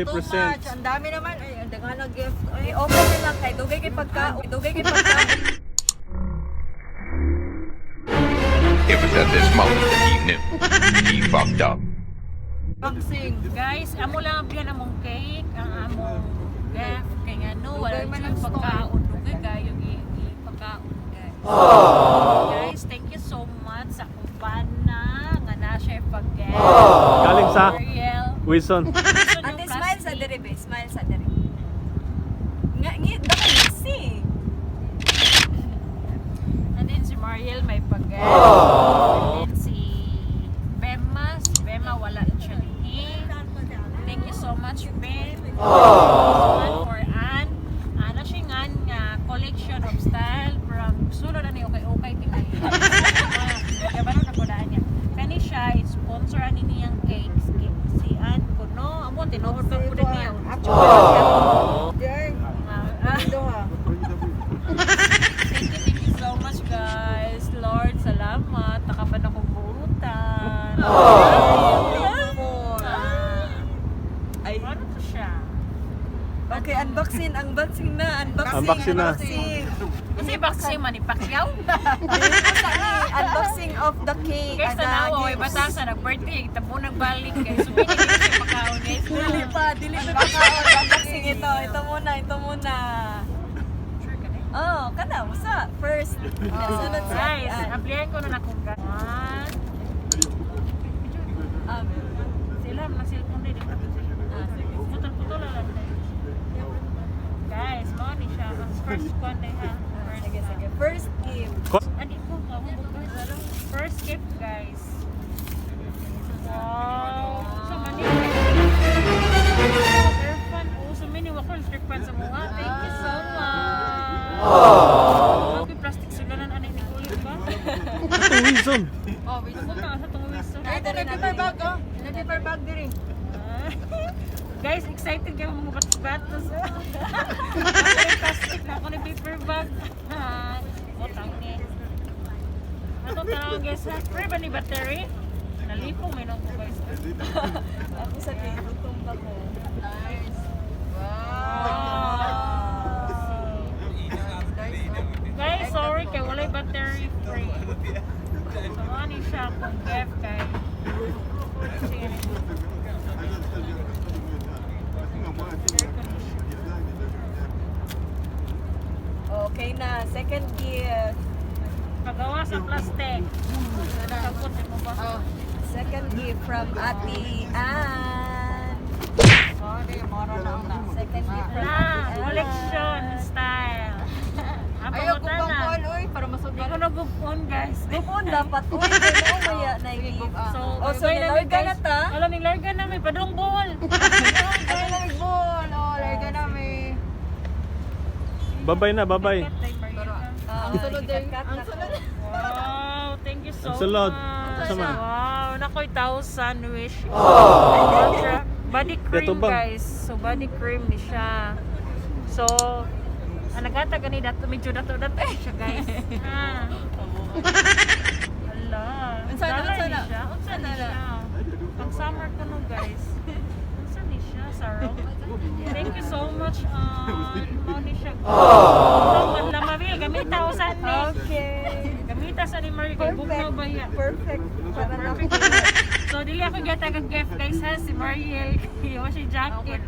Present. Ang dami naman. Ay, ang dami na gift. Ay, open na lang kay dugay kay pagka. Dugay kay pagka. It was at this moment that he knew he fucked up. Boxing. Guys, amo lang yan among cake, ang among gift. Kaya nga no, wala Dugay man siyang ang store. pagkaon. Dugay kayo i-pagkaon guys. Guys, thank you so much sa kumpana nga na siya pag-gift. Galing sa Ariel. Wilson. Ate, smile sa dere, be. Smile sa dere. Ngit, daka si. And then si Mariel may pag-gift. And then si Bema wala actually. Thank you so much, Ben. For Ann. Ano siya nga collection of style from sunod na ni okay tingnan. Kaya ba na kodaan niya. Kani siya sponsor ani niyang cakes. Si Ann ko no, amo tinuod pa pud niya. There. Thank you so much guys. Lord, salamat. Nakapan akong buutan. Ay, Ano to siya? okay, unboxing na. Unboxing na. Kasi vaccine man ni Pacquiao. Unboxing of the cake. Guys, tanawa, may batasan, nag-birthday, tabo nagbalik guys. So, hindi siya makaon guys. Dili pa pagkaon. Unboxing ito. Ito muna. Sure ka na eh. Oh, kada mo sa first. Sunod sa Guys, applyan ko na kung gano'n. Sila, mga cellphone din. Putol-putol na lang. Guys, mga ni siya. Ang first one na ha. Sige. First gift. Adi ko, first gift guys. Wow. So, mani. Airfan. So, many wakol airfan sa mga. Thank you so much. Okay, plastic sulanan. Ano yung kulit ba? Ito Wilson. Oh, wait. Huwag na sa itong wiso. Ay, ito na paper bag, oh. Paper bag diri. Guys, excited kayo mga batos-batos. Plastic na ako ni paper bag. O, tangi. Ano tanong guys ha? Free ba ni battery? Nalipong may nung ko guys. Ako sa kay gutom ba ko. Nice. Guys, sorry kay walay battery free. Sama ni siya kung gift kay. Okay na, second gift. Pagawa sa plastic. Nakapot mo ba? Second gift from Ate Ann. Sorry, moro lang na. Second gift from Na, Ate Ann. collection style. Ayaw ko pang call, uy, para Hindi masugat. ko nagupon guys. Gupon dapat, uy, kaya maya na gift. So, So nilarga na ta? Alam, nilarga na may padong ball. Ay, nagbol. Oh, larga na may. Babay na, babay. Ang sunod din. Ang sunod. Wow, thank you so Ang sulod. much. Sama. Wow, nakoy 1,000 wish. Body Ito cream ba? guys. So, body cream ni siya. So, nagata gani dato medyo dato siya guys. Hala. Unsa na, unsa na? Unsa na siya? Pang summer ko no guys. Unsa ni siya Sarah? Thank you so much. Mao ni siya. Oh. Lamavil gamita usan ni. Okay. Gamita sa ni Marie kay bugnaw ba ya? Perfect. Para na ako. So dili ako gata kag gift guys ha si Mariel. Iyo si jacket.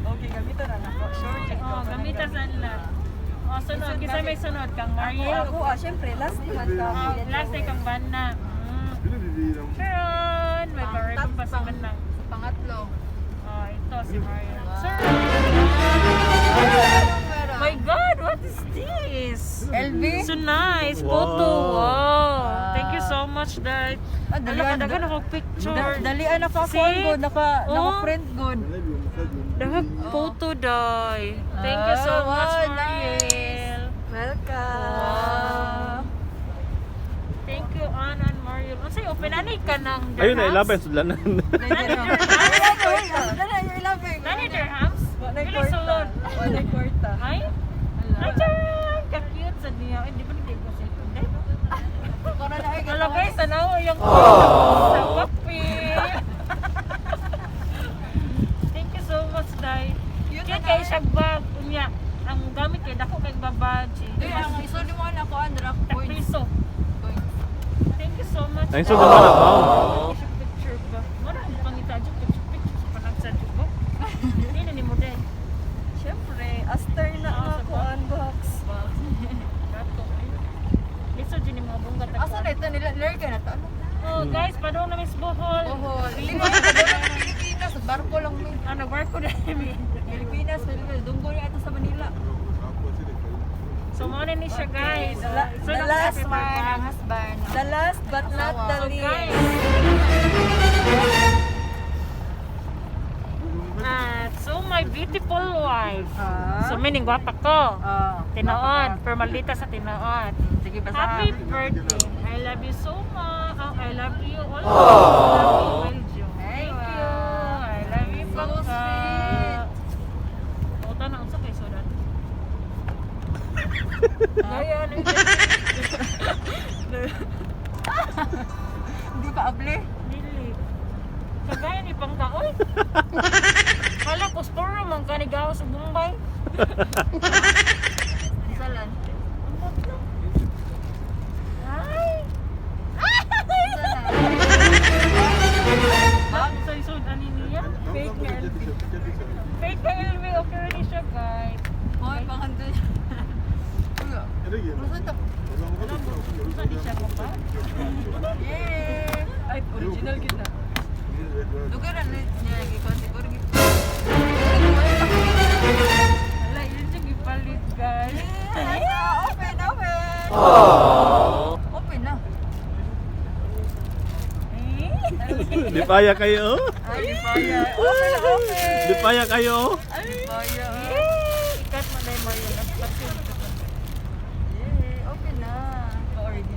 Okay, gamiton na ako. Sure, check ko. Oh, gamita sa nila. Oh, sunod. Kisa may sunod kang Mariel. Ako, syempre, last naman ka. Last day kang banda. Sharon! May parang pa sa man lang. Pangatlo. Oh, ito si Mariel. Sir! My God, what is this? LV? So nice. Wow. Photo. Wow. Thank you so much, Dad. dalian. Dagan ako picture. Dalian naka See? phone good, naka Oh. print good. Dagan photo, Day. Thank you so Ah, much, wow, Mariel. Welcome. Thank you, Anna and Mariel. Ano sa'yo, pinanay ka ng dirhams? Ayun na, ilapay sudlanan. Nani dirhams? Pili sulod. Wala kwarta. Ay? Ay, tiyan! Ka-cute sa niya. Ay, di ba hindi ko sa ito? Wala guys, tanaw yung sa wapi. Thank you so much, Day. Kaya kayo siyang bag. Unya, ang gamit kayo, dako kayong babaji. Ang iso ni mo na ko andra Takpiso. Thank you so much. Ay, so naman ako. Picture ba? Wala akong pangita dyan. Picture sa panagsadyo ko. Hindi na ni mo din. Syempre, aster na ako unbox. Gato. Liso dyan yung mga bunga. Asa na ito nila ka na to? Oh, guys, padong na Miss Bohol. Bohol. Hindi mo yung Pilipinas, barko lang mi. Nag-work ko na namin. Pilipinas, dunggo rin ito sa Manila. So, muna ni siya, guys. So, The last one. husband. The last but not the So, guys. So, my beautiful wife. So, meaning gwapa ko. Tinood. Permalita sa tinood. Sige, Happy birthday. I love you so much. Oh, I love you all. I love you, Belgium. Thank you. I love you, So Pangka. sweet. Uta na unsa kay sudan. Ayan. Hindi pa able. Dili. Kagaya ni Pangkaoy. Kala ko store man kanigaw sa Bombay. Salan. Ay. Bag sa isod ani niya. Fake na LV. Fake na LV okay ni siya, guys. Hoy, pangandoy. Rusun to. Alam mo, unsa di siya ko pa? Yay! Ay, original kita. Lugaran niya lagi ko siguro gitu. Wala, yun siya gipalit, guys. Open, open. Open na. Di paya kayo. Ay, di paya. Open na, open. Di paya kayo. Di paya. Ikat mo na yung Mario. Yay, open na.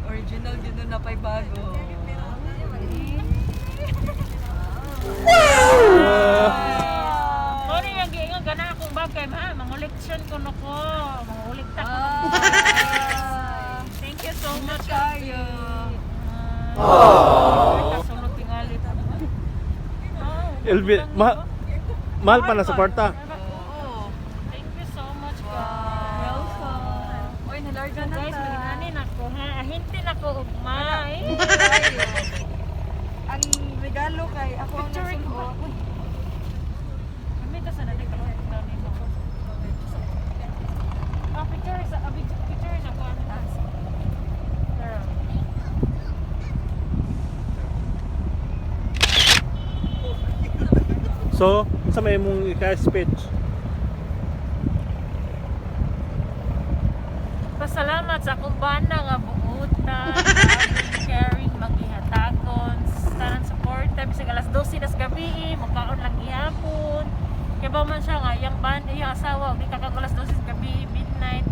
Original din nun na pa'y bago. Sorry, yung giingon gana akong bagay, ma. Manguliksyon ko na ko. Mangulikta ko. Thank you so much. Kayo. Sunod tingali pa. LB, mahal pa na sa kwarta. Oo. Thank you so much, guys. Welcome. Uy, nalarga na Guys, ta. maginanin ako, ha? Ahintin ako, ugmay. Ang regalo kay ako ang Picturing ko. nagsuot. Kami ka sana nagkaroon mo. Picture sa kuwan. So, sa may mong ika-speech. Pasalamat sa akong banda nga buutan, caring, magihatagon, tanan support, bisag alas 12 das gabi, magkaon lang gihapon. Kaya ba man siya nga, yung band, yung asawa, di kakagulas 12 gabi, midnight.